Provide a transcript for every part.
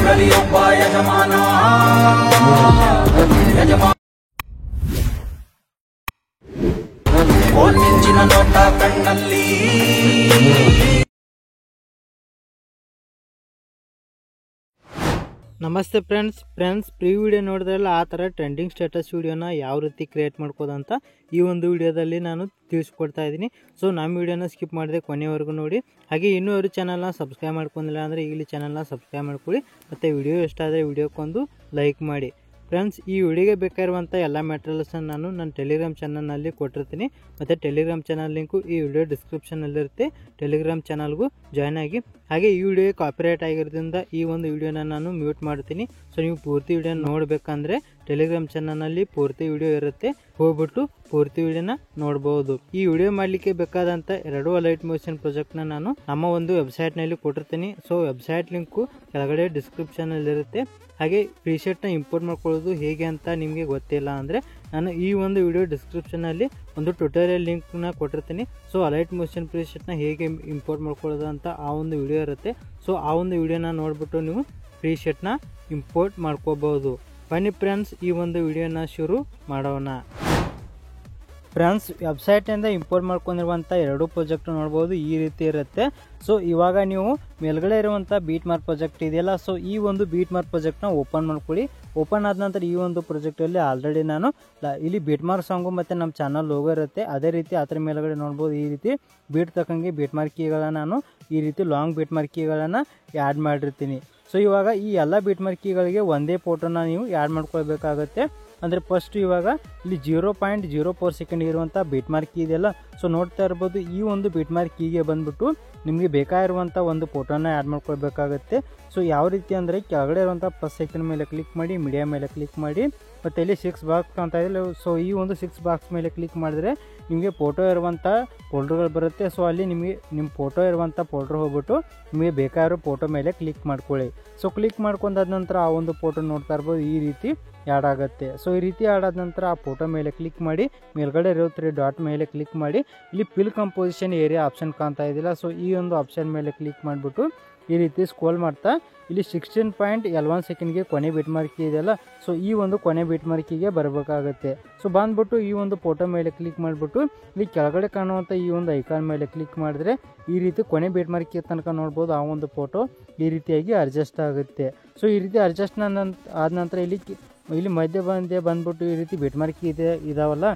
ಇರಲಿಯೊಬ್ಬ ಯಜಮಾನ ಮಿಂಚಿನ ನೋಟ ಕಣ್ಣಲ್ಲಿ. ನಮಸ್ತೆ ಫ್ರೆಂಡ್ಸ್ ಪ್ರೀ ವಿಡಿಯೋ ನೋಡಿದ್ರಲ್ಲ ಆ ಥರ ಟ್ರೆಂಡಿಂಗ್ ಸ್ಟೇಟಸ್ ವಿಡಿಯೋನ ಯಾವ ರೀತಿ ಕ್ರಿಯೇಟ್ ಮಾಡ್ಕೋದಂತ ಈ ಒಂದು ವಿಡಿಯೋದಲ್ಲಿ ನಾನು ತಿಳಿಸ್ಕೊಡ್ತಾ ಇದ್ದೀನಿ. ಸೊ ನಮ್ಮ ವಿಡಿಯೋನ ಸ್ಕಿಪ್ ಮಾಡಿದೆ ಕೊನೆವರೆಗೂ ನೋಡಿ. ಹಾಗೆ ಇನ್ನೂ ಅವರು ಚಾನಲ್ನ ಸಬ್ಸ್ಕ್ರೈಬ್ ಮಾಡ್ಕೊಂಡಿಲ್ಲ ಅಂದರೆ ಈಗಲೇ ಚಾನಲ್ನ ಸಬ್ಸ್ಕ್ರೈಬ್ ಮಾಡ್ಕೊಳ್ಳಿ. ಮತ್ತು ವಿಡಿಯೋ ಇಷ್ಟ ಆದರೆ ವಿಡಿಯೋಕ್ಕೊಂದು ಲೈಕ್ ಮಾಡಿ. ಫ್ರೆಂಡ್ಸ್, ಈ ವಿಡಿಯೋಗೆ ಬೇಕಾಗಿರುವಂಥ ಎಲ್ಲ ಮೆಟೀರಿಯಲ್ಸನ್ನು ನಾನು ನನ್ನ ಟೆಲಿಗ್ರಾಮ್ ಚಾನಲ್ನಲ್ಲಿ ಕೊಟ್ಟಿರ್ತೀನಿ. ಮತ್ತು ಟೆಲಿಗ್ರಾಮ್ ಚಾನಲ್ ಲಿಂಕು ಈ ವಿಡಿಯೋ ಡಿಸ್ಕ್ರಿಪ್ಷನಲ್ಲಿರುತ್ತೆ. ಟೆಲಿಗ್ರಾಮ್ ಚಾನಲ್ಗೂ ಜಾಯ್ನ್ ಆಗಿ. ಹಾಗೆ ಈ ವಿಡಿಯೋಗೆ ಕಾಪಿರೈಟ್ ಆಗಿರೋದ್ರಿಂದ ಈ ಒಂದು ವಿಡಿಯೋನ ನಾನು ಮ್ಯೂಟ್ ಮಾಡ್ತೀನಿ. ಸೊ ನೀವು ಪೂರ್ತಿ ವಿಡಿಯೋ ನೋಡಬೇಕಂದ್ರೆ ಟೆಲಿಗ್ರಾಮ್ ಚಾನಲ್ನಲ್ಲಿ ಪೂರ್ತಿ ವಿಡಿಯೋ ಇರುತ್ತೆ, ಹೋಗ್ಬಿಟ್ಟು ಪೂರ್ತಿ ವಿಡಿಯೋನ ನೋಡ್ಬೋದು. ಈ ವಿಡಿಯೋ ಮಾಡಲಿಕ್ಕೆ ಬೇಕಾದಂಥ 2 ಅಲೈಟ್ ಮೋಷನ್ ಪ್ರಾಜೆಕ್ಟ್ನ ನಾನು ನಮ್ಮ ಒಂದು ವೆಬ್ಸೈಟ್ನಲ್ಲಿ ಕೊಟ್ಟಿರ್ತೀನಿ. ಸೊ ವೆಬ್ಸೈಟ್ ಲಿಂಕು ಕೆಳಗಡೆ ಡಿಸ್ಕ್ರಿಪ್ಷನಲ್ಲಿರುತ್ತೆ. ಹಾಗೆ ಪ್ರೀಸೆಟ್ನ ಇಂಪೋರ್ಟ್ ಮಾಡ್ಕೊಳ್ಳೋದು ಹೇಗೆ ಅಂತ ನಿಮಗೆ ಗೊತ್ತಿಲ್ಲ ಅಂದರೆ ನಾನು ಈ ಒಂದು ವಿಡಿಯೋ ಡಿಸ್ಕ್ರಿಪ್ಷನಲ್ಲಿ ಒಂದು ಟ್ಯುಟೋರಿಯಲ್ ಲಿಂಕ್ನ ಕೊಟ್ಟಿರ್ತೀನಿ. ಸೊ ಅಲೈಟ್ ಮೋಷನ್ ಪ್ರೀಸೆಟ್ನ ಹೇಗೆ ಇಂಪೋರ್ಟ್ ಮಾಡ್ಕೊಳ್ಳೋದು ಅಂತ ಆ ಒಂದು ವಿಡಿಯೋ ಇರುತ್ತೆ. ಸೊ ಆ ಒಂದು ವಿಡಿಯೋನ ನೋಡಿಬಿಟ್ಟು ನೀವು ಪ್ರೀಸೆಟ್ನ ಇಂಪೋರ್ಟ್ ಮಾಡ್ಕೋಬಹುದು. ಬನ್ನಿ ಫ್ರೆಂಡ್ಸ್, ಈ ಒಂದು ವಿಡಿಯೋನ ಶುರು ಮಾಡೋಣ. ಫ್ರೆಂಡ್ಸ್, ವೆಬ್ಸೈಟಿಂದ ಇಂಪೋರ್ಟ್ ಮಾಡ್ಕೊಂಡಿರುವಂಥ 2 ಪ್ರಾಜೆಕ್ಟ್ ನೋಡ್ಬೋದು, ಈ ರೀತಿ ಇರುತ್ತೆ. ಸೊ ಇವಾಗ ನೀವು ಮೇಲ್ಗಡೆ ಇರುವಂಥ ಬೀಟ್ ಮಾರ್ಕ್ ಪ್ರಾಜೆಕ್ಟ್ ಇದೆಯಲ್ಲ, ಸೊ ಈ ಒಂದು ಬೀಟ್ ಮಾರ್ಕ್ ಪ್ರಾಜೆಕ್ಟ್ನ ಓಪನ್ ಮಾಡ್ಕೊಳ್ಳಿ. ಓಪನ್ ಆದ ನಂತರ ಈ ಒಂದು ಪ್ರಾಜೆಕ್ಟಲ್ಲಿ ಆಲ್ರೆಡಿ ನಾನು ಇಲ್ಲಿ ಬೀಟ್ ಮಾರ್ಕ್ ಸಾಂಗು ಮತ್ತು ನಮ್ಮ ಚಾನಲ್ ಲೋಗೋ ಇರುತ್ತೆ. ಅದೇ ರೀತಿ ಅದರ ಮೇಲ್ಗಡೆ ನೋಡ್ಬೋದು ಈ ರೀತಿ ಬೀಟ್ ತಕ್ಕಂಗೆ ಬೀಟ್ ಮಾರ್ಕ್ ಕೀಗಳನ್ನು ನಾನು ಈ ರೀತಿ ಲಾಂಗ್ ಬೀಟ್ ಮಾರ್ಕ್ ಕೀಗಳನ್ನು ಆ್ಯಡ್ ಮಾಡಿರ್ತೀನಿ. ಸೊ ಇವಾಗ ಈ ಎಲ್ಲ ಬೀಟ್ ಮಾರ್ಕ್ ಕೀಗಳಿಗೆ ಒಂದೇ ಫೋಟೋನ ನೀವು ಆ್ಯಡ್ ಮಾಡ್ಕೊಳ್ಬೇಕಾಗತ್ತೆ. ಅಂದರೆ ಫಸ್ಟ್ ಇವಾಗ ಇಲ್ಲಿ 0.04 ಸೆಕೆಂಡ್ ಇರುವಂಥ ಬೀಟ್ ಮಾರ್ಕ್ ಕೀ ಇದೆಯಲ್ಲ, ಸೊ ನೋಡ್ತಾ ಇರ್ಬೋದು. ಈ ಒಂದು ಬೀಟ್ ಮಾರ್ಕ್ ಕೀಗೆ ಬಂದ್ಬಿಟ್ಟು ನಿಮಗೆ ಬೇಕಾಗಿರುವಂಥ ಒಂದು ಫೋಟೋನ ಆ್ಯಡ್ ಮಾಡ್ಕೊಳ್ಬೇಕಾಗತ್ತೆ. ಸೊ ಯಾವ ರೀತಿ ಅಂದರೆ ಕೆಳಗಡೆ ಇರುವಂಥ ಪ್ಲಸ್ ಸೆಕೆಂಡ್ ಮೇಲೆ ಕ್ಲಿಕ್ ಮಾಡಿ, ಮೀಡಿಯಾ ಮೇಲೆ ಕ್ಲಿಕ್ ಮಾಡಿ, ಮತ್ತು ಇಲ್ಲಿ 6 ಬಾಕ್ಸ್ ಅಂತ ಇದೆ. ಸೊ ಈ ಒಂದು 6 ಬಾಕ್ಸ್ ಮೇಲೆ ಕ್ಲಿಕ್ ಮಾಡಿದ್ರೆ ನಿಮಗೆ ಫೋಟೋ ಇರುವಂಥ ಫೋಲ್ಡರ್ಗಳು ಬರುತ್ತೆ. ಸೊ ಅಲ್ಲಿ ನಿಮಗೆ ನಿಮ್ಮ ಫೋಟೋ ಇರುವಂಥ ಫೋಲ್ಡರ್ ಹೋಗ್ಬಿಟ್ಟು ನಿಮಗೆ ಬೇಕಾಗಿರೋ ಫೋಟೋ ಮೇಲೆ ಕ್ಲಿಕ್ ಮಾಡ್ಕೊಳ್ಳಿ. ಸೊ ಕ್ಲಿಕ್ ಮಾಡ್ಕೊಂಡಾದ ನಂತರ ಆ ಒಂದು ಫೋಟೋ ನೋಡ್ತಾ ಇರ್ಬೋದು, ಈ ರೀತಿ ಆ್ಯಡ್ ಆಗುತ್ತೆ. ಸೊ ಈ ರೀತಿ ಆ್ಯಡ್ ಆದ ನಂತರ ಆ ಫೋಟೋ ಮೇಲೆ ಕ್ಲಿಕ್ ಮಾಡಿ, ಮೇಲ್ಗಡೆ ಇರೋ 3 ಡಾಟ್ ಮೇಲೆ ಕ್ಲಿಕ್ ಮಾಡಿ, ಇಲ್ಲಿ ಫಿಲ್ ಕಂಪೋಸಿಷನ್ ಏರಿಯಾ ಆಪ್ಷನ್ ಕಾಣ್ತಾ ಇದ್ದಿಲ್ಲ. ಸೊ ಈ ಒಂದು ಆಪ್ಷನ್ ಮೇಲೆ ಕ್ಲಿಕ್ ಮಾಡಿಬಿಟ್ಟು ಈ ರೀತಿ ಸ್ಕ್ರೋಲ್ ಮಾಡ್ತಾ ಇಲ್ಲಿ 16.L1 ಸೆಕೆಂಡ್ಗೆ ಕೊನೆ ಬೀಟ್ ಮಾರ್ಕ್ ಇದೆಯಲ್ಲ, ಸೊ ಈ ಒಂದು ಕೊನೆ ಬೀಟ್ ಮಾರ್ಕಿಗೆ ಬರಬೇಕಾಗುತ್ತೆ. ಸೊ ಬಂದ್ಬಿಟ್ಟು ಈ ಒಂದು ಫೋಟೋ ಮೇಲೆ ಕ್ಲಿಕ್ ಮಾಡಿಬಿಟ್ಟು ಇಲ್ಲಿ ಕೆಳಗಡೆ ಕಾಣುವಂಥ ಈ ಒಂದು ಐಕಾನ್ ಮೇಲೆ ಕ್ಲಿಕ್ ಮಾಡಿದ್ರೆ ಈ ರೀತಿ ಕೊನೆ ಬೀಟ್ ಮಾರ್ಕಿಗೆ ತನಕ ನೋಡ್ಬೋದು ಆ ಒಂದು ಫೋಟೋ ಈ ರೀತಿಯಾಗಿ ಅಡ್ಜಸ್ಟ್ ಆಗುತ್ತೆ. ಸೊ ಈ ರೀತಿ ಅಡ್ಜಸ್ಟ್ ಆದ ನಂತರ ಇಲ್ಲಿ ಮಧ್ಯೆ ಬಂದ್ಬಿಟ್ಟು ಈ ರೀತಿ ಬೀಟ್ ಮಾರ್ಕ್ ಇದಾವಲ್ಲ,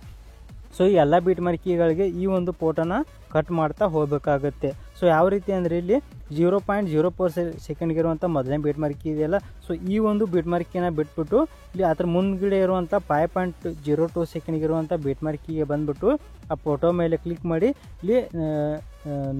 ಸೊ ಈ ಎಲ್ಲ ಬೀಟ್ ಮಾರ್ಕಿಗಳಿಗೆ ಈ ಒಂದು ಫೋಟೋನ ಕಟ್ ಮಾಡ್ತಾ ಹೋಗಬೇಕಾಗುತ್ತೆ. ಸೊ ಯಾವ ರೀತಿ ಅಂದರೆ ಇಲ್ಲಿ 0.04 ಸೆಕೆಂಡ್ಗೆ ಇರುವಂಥ ಮೊದಲನೇ ಬೀಟ್ ಮಾರ್ಕಿ ಇದೆಯಲ್ಲ, ಸೊ ಈ ಒಂದು ಬೀಟ್ ಮಾರ್ಕಿನ ಬಿಟ್ಬಿಟ್ಟು ಇಲ್ಲಿ ಅದರ ಮುಂದ್ಗಡೆ ಇರುವಂಥ 5.02 ಸೆಕೆಂಡ್ಗೆ ಇರುವಂಥ ಬೀಟ್ ಮಾರ್ಕಿಗೆ ಬಂದ್ಬಿಟ್ಟು ಆ ಫೋಟೋ ಮೇಲೆ ಕ್ಲಿಕ್ ಮಾಡಿ ಇಲ್ಲಿ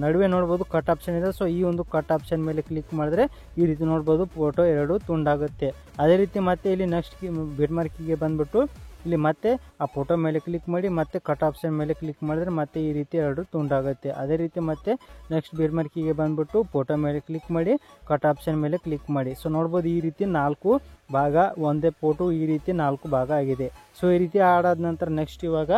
ನಡುವೆ ನೋಡ್ಬೋದು ಕಟ್ ಆಪ್ಷನ್ ಇದೆ. ಸೊ ಈ ಒಂದು ಕಟ್ ಆಪ್ಷನ್ ಮೇಲೆ ಕ್ಲಿಕ್ ಮಾಡಿದ್ರೆ ಈ ರೀತಿ ನೋಡ್ಬೋದು ಫೋಟೋ 2 ತುಂಡಾಗುತ್ತೆ. ಅದೇ ರೀತಿ ಮತ್ತೆ ಇಲ್ಲಿ ನೆಕ್ಸ್ಟ್ ಬೀಟ್ ಮಾರ್ಕಿಗೆ ಬಂದ್ಬಿಟ್ಟು ಇಲ್ಲಿ ಮತ್ತೆ ಆ ಫೋಟೋ ಮೇಲೆ ಕ್ಲಿಕ್ ಮಾಡಿ ಮತ್ತೆ ಕಟ್ ಆಪ್ಷನ್ ಮೇಲೆ ಕ್ಲಿಕ್ ಮಾಡಿದ್ರೆ ಮತ್ತೆ ಈ ರೀತಿ 2 ತುಂಡಾಗುತ್ತೆ. ಅದೇ ರೀತಿ ಮತ್ತೆ ನೆಕ್ಸ್ಟ್ ಬೀಟ್ ಮಾರ್ಕಿಗೆ ಬಂದ್ಬಿಟ್ಟು ಫೋಟೋ ಮೇಲೆ ಕ್ಲಿಕ್ ಮಾಡಿ ಕಟ್ ಆಪ್ಷನ್ ಮೇಲೆ ಕ್ಲಿಕ್ ಮಾಡಿ. ಸೊ ನೋಡ್ಬೋದು ಈ ರೀತಿ 4 ಭಾಗ ಒಂದೇ ಫೋಟೋ ಈ ರೀತಿ 4 ಭಾಗ ಆಗಿದೆ. ಸೊ ಈ ರೀತಿ ಆಡಾದ ನಂತರ ನೆಕ್ಸ್ಟ್ ಇವಾಗ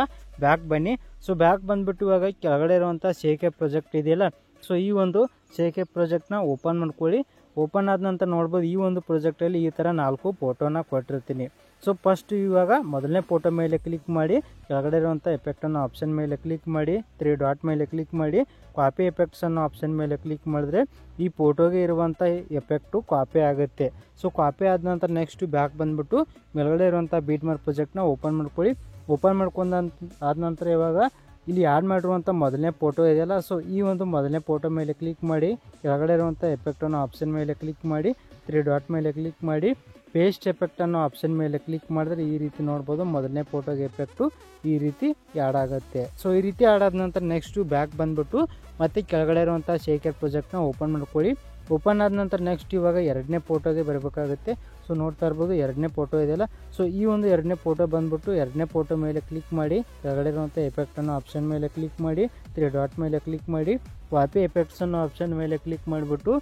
ಬ್ಯಾಕ್ ಬನ್ನಿ. ಸೊ ಬ್ಯಾಕ್ ಬಂದ್ಬಿಟ್ಟು ಇವಾಗ ಕೆಳಗಡೆ ಇರುವಂಥ ಸೇಕೆ ಪ್ರಾಜೆಕ್ಟ್ ಇದೆಯಲ್ಲ, ಸೊ ಈ ಒಂದು ಸೇಕೆ ಪ್ರಾಜೆಕ್ಟ್ನ ಓಪನ್ ಮಾಡ್ಕೊಳ್ಳಿ. ಓಪನ್ ಆದ ನಂತರ ನೋಡ್ಬೋದು ಈ ಒಂದು ಪ್ರಾಜೆಕ್ಟಲ್ಲಿ ಈ ಥರ 4 ಫೋಟೋನ ಕೊಟ್ಟಿರ್ತೀನಿ. ಸೊ ಫಸ್ಟ್ ಇವಾಗ ಮೊದಲನೇ ಫೋಟೋ ಮೇಲೆ ಕ್ಲಿಕ್ ಮಾಡಿ ಕೆಳಗಡೆ ಇರುವಂಥ ಎಫೆಕ್ಟ್ ಅನ್ನೋ ಆಪ್ಷನ್ ಮೇಲೆ ಕ್ಲಿಕ್ ಮಾಡಿ 3 ಡಾಟ್ ಮೇಲೆ ಕ್ಲಿಕ್ ಮಾಡಿ ಕಾಪಿ ಎಫೆಕ್ಟ್ಸ್ ಅನ್ನೋ ಆಪ್ಷನ್ ಮೇಲೆ ಕ್ಲಿಕ್ ಮಾಡಿದ್ರೆ ಈ ಫೋಟೋಗೆ ಇರುವಂಥ ಎಫೆಕ್ಟು ಕಾಪಿ ಆಗುತ್ತೆ. ಸೊ ಕಾಪಿ ಆದ ನಂತರ ನೆಕ್ಸ್ಟ್ ಬ್ಯಾಕ್ ಬಂದ್ಬಿಟ್ಟು ಮೇಲ್ಗಡೆ ಇರುವಂಥ ಬೀಟ್ ಮಾರ್ಕ್ ಪ್ರಾಜೆಕ್ಟ್ನ ಓಪನ್ ಮಾಡ್ಕೊಳ್ಳಿ. ಓಪನ್ ಆದ ನಂತರ ಇವಾಗ ಇಲ್ಲಿ ಆ್ಯಡ್ ಮಾಡಿರುವಂಥ ಮೊದಲನೇ ಫೋಟೋ ಇದೆಯಲ್ಲ, ಸೊ ಈ ಒಂದು ಮೊದಲನೇ ಫೋಟೋ ಮೇಲೆ ಕ್ಲಿಕ್ ಮಾಡಿ ಕೆಳಗಡೆ ಇರುವಂಥ ಎಫೆಕ್ಟ್ ಅನ್ನೋ ಆಪ್ಷನ್ ಮೇಲೆ ಕ್ಲಿಕ್ ಮಾಡಿ 3 ಡಾಟ್ ಮೇಲೆ ಕ್ಲಿಕ್ ಮಾಡಿ ಪೇಸ್ಟ್ ಎಫೆಕ್ಟ್ ಅನ್ನೋ ಆಪ್ಷನ್ ಮೇಲೆ ಕ್ಲಿಕ್ ಮಾಡಿದ್ರೆ ಈ ರೀತಿ ನೋಡ್ಬೋದು ಮೊದಲನೇ ಫೋಟೋಗೆ ಎಫೆಕ್ಟು ಈ ರೀತಿ ಆ್ಯಡ್ ಆಗುತ್ತೆ. ಸೊ ಈ ರೀತಿ ಆ್ಯಡ್ ಆದ ನಂತರ ನೆಕ್ಸ್ಟು ಬ್ಯಾಕ್ ಬಂದ್ಬಿಟ್ಟು ಮತ್ತೆ ಕೆಳಗಡೆ ಇರುವಂಥ ಶೇಕರ್ ಪ್ರಾಜೆಕ್ಟ್ನ ಓಪನ್ ಮಾಡ್ಕೊಳ್ಳಿ. ಓಪನ್ ಆದ ನಂತರ ನೆಕ್ಸ್ಟ್ ಇವಾಗ 2ನೇ ಫೋಟೋಗೆ ಬರಬೇಕಾಗುತ್ತೆ. ಸೊ ನೋಡ್ತಾ ಇರ್ಬೋದು 2ನೇ ಫೋಟೋ ಇದೆಯಲ್ಲ, ಸೊ ಈ ಒಂದು 2ನೇ ಫೋಟೋ ಬಂದ್ಬಿಟ್ಟು 2ನೇ ಫೋಟೋ ಮೇಲೆ ಕ್ಲಿಕ್ ಮಾಡಿ ಕೆಳಗಡೆ ಇರುವಂಥ ಎಫೆಕ್ಟ್ ಅನ್ನೋ ಆಪ್ಷನ್ ಮೇಲೆ ಕ್ಲಿಕ್ ಮಾಡಿ 3 ಡಾಟ್ ಮೇಲೆ ಕ್ಲಿಕ್ ಮಾಡಿ ಕಾಪಿ ಎಫೆಕ್ಟ್ಸ್ ಅನ್ನೋ ಆಪ್ಷನ್ ಮೇಲೆ ಕ್ಲಿಕ್ ಮಾಡಿಬಿಟ್ಟು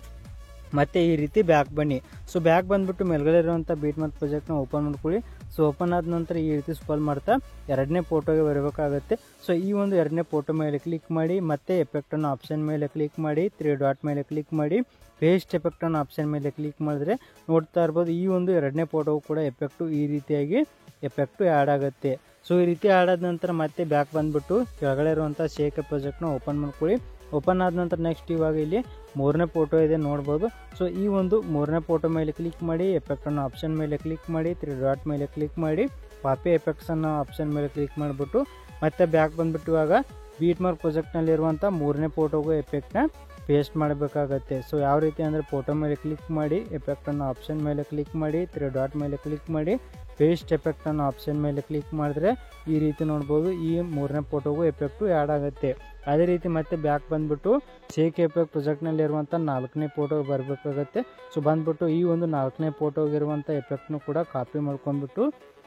ಮತ್ತು ಈ ರೀತಿ ಬ್ಯಾಕ್ ಬನ್ನಿ. ಸೊ ಬ್ಯಾಕ್ ಬಂದುಬಿಟ್ಟು ಮೇಲ್ಗಡೆ ಇರುವಂಥ ಬೀಟ್ಮಾರ್ಕ್ ಪ್ರಾಜೆಕ್ಟ್ನ ಓಪನ್ ಮಾಡ್ಕೊಳ್ಳಿ. ಸೊ ಓಪನ್ ಆದ ನಂತರ ಈ ರೀತಿ ಸ್ಕ್ರೋಲ್ ಮಾಡ್ತಾ ಎರಡನೇ ಫೋಟೋಗೆ ಬರಬೇಕಾಗುತ್ತೆ. ಸೊ ಈ ಒಂದು ಎರಡನೇ ಫೋಟೋ ಮೇಲೆ ಕ್ಲಿಕ್ ಮಾಡಿ, ಮತ್ತೆ ಎಫೆಕ್ಟ್ ಅನ್ನೋ ಆಪ್ಷನ್ ಮೇಲೆ ಕ್ಲಿಕ್ ಮಾಡಿ, 3 ಡಾಟ್ ಮೇಲೆ ಕ್ಲಿಕ್ ಮಾಡಿ, ಪೇಸ್ಟ್ ಎಫೆಕ್ಟ್ ಅನ್ನೋ ಆಪ್ಷನ್ ಮೇಲೆ ಕ್ಲಿಕ್ ಮಾಡಿದ್ರೆ ನೋಡ್ತಾ ಇರ್ಬೋದು ಈ ಒಂದು ಎರಡನೇ ಫೋಟೋವು ಕೂಡ ಎಫೆಕ್ಟು ಈ ರೀತಿಯಾಗಿ ಎಫೆಕ್ಟು ಆ್ಯಡ್ ಆಗುತ್ತೆ. ಸೊ ಈ ರೀತಿ ಆಡ್ ಆದ ನಂತರ ಮತ್ತೆ ಬ್ಯಾಕ್ ಬಂದುಬಿಟ್ಟು ಕೆಳಗಡೆ ಇರುವಂಥ ಶೇಕ್ ಪ್ರಾಜೆಕ್ಟ್ನ ಓಪನ್ ಮಾಡ್ಕೊಳ್ಳಿ. ಓಪನ್ ಆದ ನಂತರ ನೆಕ್ಸ್ಟ್ ಇವಾಗ ಇಲ್ಲಿ ಮೂರನೇ ಫೋಟೋ ಇದೆ ನೋಡ್ಬೋದು. ಸೊ ಈ ಒಂದು ಮೂರನೇ ಫೋಟೋ ಮೇಲೆ ಕ್ಲಿಕ್ ಮಾಡಿ, ಎಫೆಕ್ಟ್ ಅನ್ನೋ ಆಪ್ಷನ್ ಮೇಲೆ ಕ್ಲಿಕ್ ಮಾಡಿ, 3 ಡಾಟ್ ಮೇಲೆ ಕ್ಲಿಕ್ ಮಾಡಿ, ಕಾಪಿ ಎಫೆಕ್ಟ್ಸ್ ಅನ್ನೋ ಆಪ್ಷನ್ ಮೇಲೆ ಕ್ಲಿಕ್ ಮಾಡಿಬಿಟ್ಟು ಮತ್ತೆ ಬ್ಯಾಕ್ ಬಂದುಬಿಟ್ಟು ಇವಾಗ ಬೀಟ್ಮಾರ್ಕ್ ಪ್ರಾಜೆಕ್ಟ್ನಲ್ಲಿರುವಂಥ ಮೂರನೇ ಫೋಟೋಗೂ ಎಫೆಕ್ಟ್ನ ಪೇಸ್ಟ್ ಮಾಡಬೇಕಾಗತ್ತೆ. ಸೊ ಯಾವ ರೀತಿ ಅಂದರೆ ಫೋಟೋ ಮೇಲೆ ಕ್ಲಿಕ್ ಮಾಡಿ, ಎಫೆಕ್ಟ್ ಅನ್ನೋ ಆಪ್ಷನ್ ಮೇಲೆ ಕ್ಲಿಕ್ ಮಾಡಿ, 3 ಡಾಟ್ ಮೇಲೆ ಕ್ಲಿಕ್ ಮಾಡಿ, ಪೇಸ್ಟ್ ಎಫೆಕ್ಟ್ ಅನ್ನೋ ಆಪ್ಷನ್ ಮೇಲೆ ಕ್ಲಿಕ್ ಮಾಡಿದ್ರೆ ಈ ರೀತಿ ನೋಡ್ಬೋದು ಈ ಮೂರನೇ ಫೋಟೋಗೂ ಎಫೆಕ್ಟು ಆ್ಯಡ್ ಆಗುತ್ತೆ. ಅದೇ ರೀತಿ ಮತ್ತೆ ಬ್ಯಾಕ್ ಬಂದುಬಿಟ್ಟು ಶೇಕ್ ಎಫೆಕ್ಟ್ ಪ್ರಾಜೆಕ್ಟ್ನಲ್ಲಿರುವಂಥ 4ನೇ ಫೋಟೋ ಬರಬೇಕಾಗತ್ತೆ. ಸೊ ಬಂದುಬಿಟ್ಟು ಈ ಒಂದು 4ನೇ ಫೋಟೋಗಿರುವಂಥ ಎಫೆಕ್ಟ್ನು ಕೂಡ ಕಾಪಿ ಮಾಡ್ಕೊಂಡ್ಬಿಟ್ಟು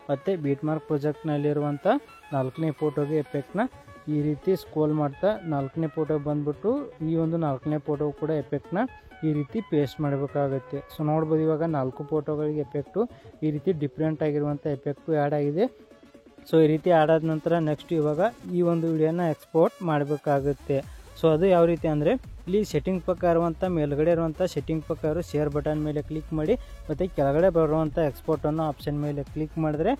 ಮತ್ತು ಬೀಟ್ಮಾರ್ಕ್ ಪ್ರಾಜೆಕ್ಟ್ನಲ್ಲಿರುವಂಥ 4ನೇ ಫೋಟೋಗೆ ಎಫೆಕ್ಟ್ನ ಈ ರೀತಿ ಸ್ಕ್ರೋಲ್ ಮಾಡ್ತಾ 4ನೇ ಫೋಟೋ ಬಂದುಬಿಟ್ಟು ಈ ಒಂದು 4ನೇ ಫೋಟೋ ಕೂಡ ಎಫೆಕ್ಟ್ನ ಈ ರೀತಿ ಪೇಸ್ಟ್ ಮಾಡಬೇಕಾಗುತ್ತೆ. ಸೊ ನೋಡ್ಬೋದು ಇವಾಗ 4 ಫೋಟೋಗಳಿಗೆ ಎಫೆಕ್ಟು ಈ ರೀತಿ ಡಿಫ್ರೆಂಟ್ ಆಗಿರುವಂಥ ಎಫೆಕ್ಟು ಆ್ಯಡ್ ಆಗಿದೆ. ಸೊ ಈ ರೀತಿ ಆಡ್ ಆದ ನಂತರ ನೆಕ್ಸ್ಟ್ ಇವಾಗ ಈ ಒಂದು ವಿಡಿಯೋನ ಎಕ್ಸ್ಪೋರ್ಟ್ ಮಾಡಬೇಕಾಗುತ್ತೆ. ಸೊ ಅದು ಯಾವ ರೀತಿ ಅಂದರೆ ಇಲ್ಲಿ ಸೆಟ್ಟಿಂಗ್ ಪಕ್ಕ ಇರುವಂಥ ಮೇಲ್ಗಡೆ ಇರುವಂಥ ಸೆಟ್ಟಿಂಗ್ ಪಕ್ಕ ಇರೋ ಶೇರ್ ಬಟನ್ ಮೇಲೆ ಕ್ಲಿಕ್ ಮಾಡಿ, ಮತ್ತು ಕೆಳಗಡೆ ಬರುವಂಥ ಎಕ್ಸ್ಪೋರ್ಟ್ ಅನ್ನೋ ಆಪ್ಷನ್ ಮೇಲೆ ಕ್ಲಿಕ್ ಮಾಡಿದ್ರೆ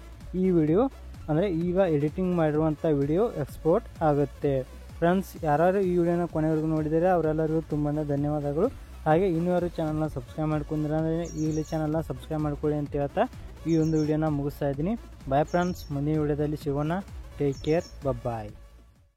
ಈ ವಿಡಿಯೋ ಅಂದರೆ ಈಗ ಎಡಿಟಿಂಗ್ ಮಾಡಿರುವಂಥ ವಿಡಿಯೋ ಎಕ್ಸ್ಪೋರ್ಟ್ ಆಗುತ್ತೆ. ಫ್ರೆಂಡ್ಸ್, ಯಾರು ಈ ವಿಡಿಯೋನ ಕೊನೆವರೆಗೂ ನೋಡಿದರೆ ಅವರೆಲ್ಲರಿಗೂ ತುಂಬಾ ಧನ್ಯವಾದಗಳು. ಹಾಗೆ ಇನ್ನೂ ಯಾರು ಚಾನಲ್ನ ಸಬ್ಸ್ಕ್ರೈಬ್ ಮಾಡ್ಕೊಂಡ್ರೆ ಅಂದರೆ ಈಗಲೇ ಚಾನಲ್ನ ಸಬ್ಸ್ಕ್ರೈಬ್ ಮಾಡ್ಕೊಳ್ಳಿ ಅಂತ ಹೇಳ್ತಾ ಈ ಒಂದು ವಿಡಿಯೋನ ಮುಗಿಸ್ತಾ ಇದ್ದೀನಿ. ಬಾಯ್ ಫ್ರೆಂಡ್ಸ್, ಮುಂದಿನ ವಿಡಿಯೋದಲ್ಲಿ ಸಿಗೋಣ. ಟೇಕ್ ಕೇರ್, ಬಾಯ್.